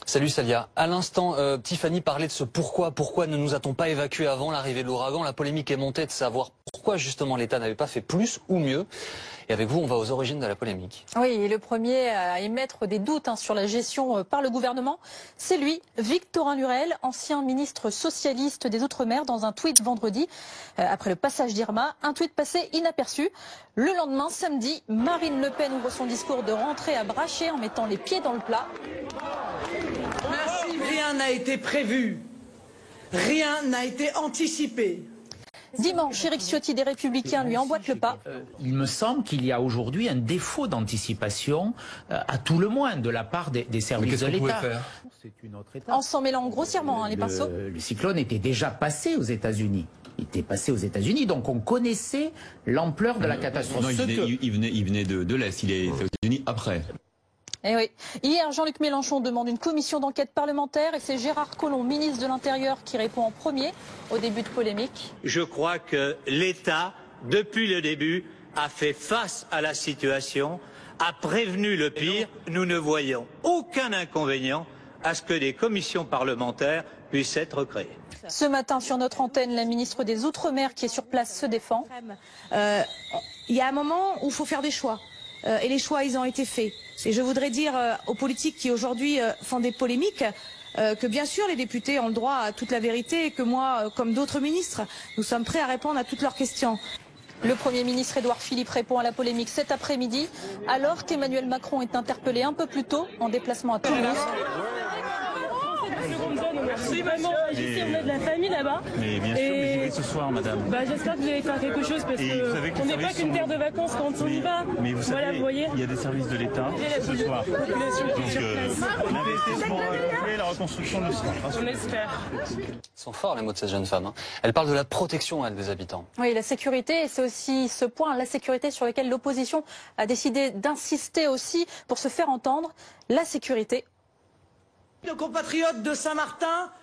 Salut Salia. À l'instant, Tiffany parlait de ce pourquoi ne nous a-t-on pas évacués avant l'arrivée de l'ouragan. La polémique est montée de savoir pourquoi justement l'État n'avait pas fait plus ou mieux. Et avec vous, on va aux origines de la polémique. Oui, et le premier à émettre des doutes sur la gestion par le gouvernement, c'est lui, Victorin Lurel, ancien ministre socialiste des Outre-mer, dans un tweet vendredi, après le passage d'Irma, un tweet passé inaperçu. Le lendemain, samedi, Marine Le Pen ouvre son discours de rentrée à Brachet en mettant les pieds dans le plat. Merci. Rien n'a été prévu, rien n'a été anticipé. Dimanche, Éric Ciotti des Républicains lui emboîte le pas. Il me semble qu'il y a aujourd'hui un défaut d'anticipation, à tout le moins, de la part des services de l'État. En s'en mêlant grossièrement les pinceaux. Le cyclone était déjà passé aux États-Unis. Il était passé aux États-Unis, donc on connaissait l'ampleur de la catastrophe. Non, il venait de l'Est, il est aux États-Unis après. Eh oui. Hier, Jean-Luc Mélenchon demande une commission d'enquête parlementaire et c'est Gérard Collomb, ministre de l'Intérieur, qui répond en premier au début de polémique. Je crois que l'État, depuis le début, a fait face à la situation, a prévenu le pire. Nous ne voyons aucun inconvénient à ce que des commissions parlementaires puissent être créées. Ce matin, sur notre antenne, la ministre des Outre-mer qui est sur place se défend. Il y a un moment où il faut faire des choix. Et les choix, ils ont été faits. Et je voudrais dire aux politiques qui aujourd'hui font des polémiques que bien sûr les députés ont le droit à toute la vérité et que moi, comme d'autres ministres, nous sommes prêts à répondre à toutes leurs questions. Le Premier ministre Édouard Philippe répond à la polémique cet après-midi, alors qu'Emmanuel Macron est interpellé un peu plus tôt en déplacement à Toulouse. Merci, vraiment, agissez, on a de la famille là-bas. Mais bien sûr, mais j'y vais ce soir, madame. J'espère que vous allez faire quelque chose parce qu'on n'est pas qu'une terre de vacances quand on y va. Mais vous savez, vous voyez, il y a des services de l'État ce soir. Donc, l'investissement pour la reconstruction le sera. on espère. Ils sont forts les mots de cette jeune femme. Elle parle de la protection, elle, des habitants. Oui, la sécurité, et c'est aussi ce point, la sécurité sur lequel l'opposition a décidé d'insister aussi pour se faire entendre. La sécurité. Nos compatriotes de Saint-Martin,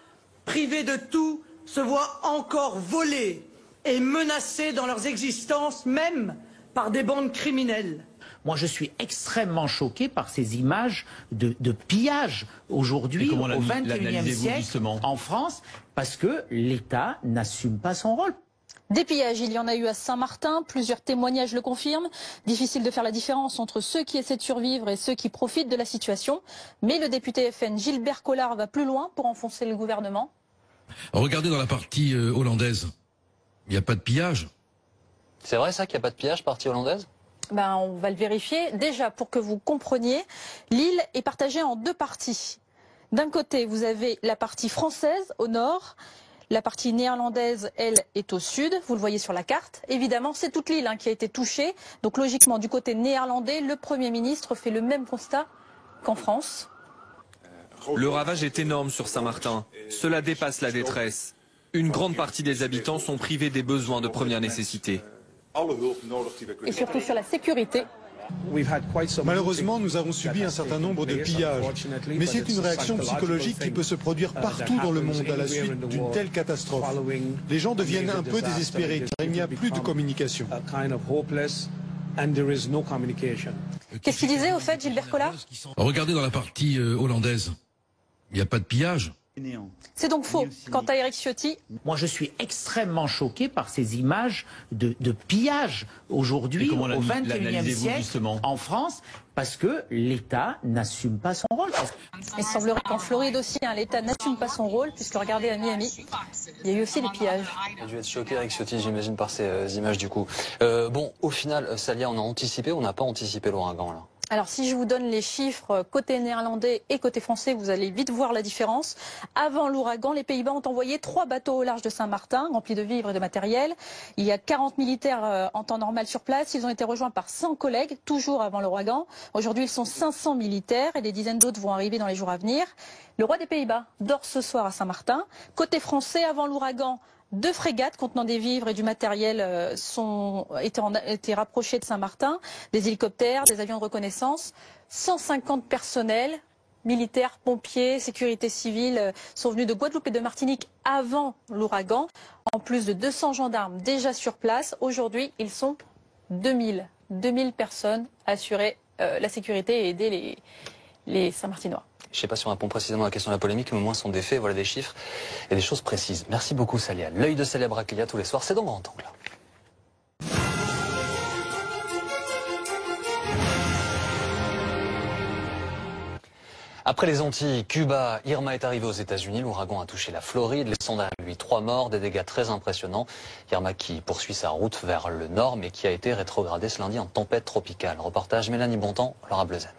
privés de tout, se voient encore volés et menacés dans leurs existences, même par des bandes criminelles. Moi, je suis extrêmement choqué par ces images de pillage aujourd'hui, au XXIe siècle, en France, parce que l'État n'assume pas son rôle. Des pillages, il y en a eu à Saint-Martin, plusieurs témoignages le confirment. Difficile de faire la différence entre ceux qui essaient de survivre et ceux qui profitent de la situation. Mais le député FN Gilbert Collard va plus loin pour enfoncer le gouvernement. Regardez dans la partie hollandaise, il n'y a pas de pillage. C'est vrai ça qu'il n'y a pas de pillage partie hollandaise ? On va le vérifier. Déjà, pour que vous compreniez, l'île est partagée en deux parties. D'un côté, vous avez la partie française au nord. La partie néerlandaise, elle, est au sud. Vous le voyez sur la carte. Évidemment, c'est toute l'île qui a été touchée. Donc logiquement, du côté néerlandais, le Premier ministre fait le même constat qu'en France. Le ravage est énorme sur Saint-Martin. Cela dépasse la détresse. Une grande partie des habitants sont privés des besoins de première nécessité. Et surtout sur la sécurité. Malheureusement, nous avons subi un certain nombre de pillages. Mais c'est une réaction psychologique qui peut se produire partout dans le monde à la suite d'une telle catastrophe. Les gens deviennent un peu désespérés car il n'y a plus de communication. Qu'est-ce qu'il disait au fait, Gilbert Collard ? Regardez dans la partie hollandaise, il n'y a pas de pillage. C'est donc faux. Quant à Éric Ciotti, moi je suis extrêmement choqué par ces images de pillage aujourd'hui au XXIe siècle en France, parce que l'État n'assume pas son rôle. Il semblerait qu'en Floride aussi, l'État n'assume pas son rôle, puisque regardez à Miami, il y a eu aussi des pillages. Il a dû être choqué Éric Ciotti, j'imagine, par ces images du coup. Bon, au final, Salia, on a anticipé ou on n'a pas anticipé l'ouragan là ? Alors si je vous donne les chiffres côté néerlandais et côté français, vous allez vite voir la différence. Avant l'ouragan, les Pays-Bas ont envoyé 3 bateaux au large de Saint-Martin, remplis de vivres et de matériel. Il y a 40 militaires en temps normal sur place. Ils ont été rejoints par 100 collègues, toujours avant l'ouragan. Aujourd'hui, ils sont 500 militaires et des dizaines d'autres vont arriver dans les jours à venir. Le roi des Pays-Bas dort ce soir à Saint-Martin. Côté français, avant l'ouragan, 2 frégates contenant des vivres et du matériel étaient rapprochées de Saint-Martin, des hélicoptères, des avions de reconnaissance. 150 personnels, militaires, pompiers, sécurité civile, sont venus de Guadeloupe et de Martinique avant l'ouragan, en plus de 200 gendarmes déjà sur place. Aujourd'hui, ils sont 2000 personnes à assurer la sécurité et aider les Saint-Martinois. Je ne sais pas si on répond précisément à la question de la polémique, mais au moins ce sont des faits, voilà des chiffres et des choses précises. Merci beaucoup Salia. L'œil de Salia Braclia tous les soirs, c'est dans Grand Angle. Après les Antilles, Cuba, Irma est arrivé aux États-Unis. L'ouragan a touché la Floride, laissant derrière lui 3 morts, des dégâts très impressionnants. Irma qui poursuit sa route vers le nord, mais qui a été rétrogradée ce lundi en tempête tropicale. Reportage Mélanie Bontemps, Laura Bleuzen.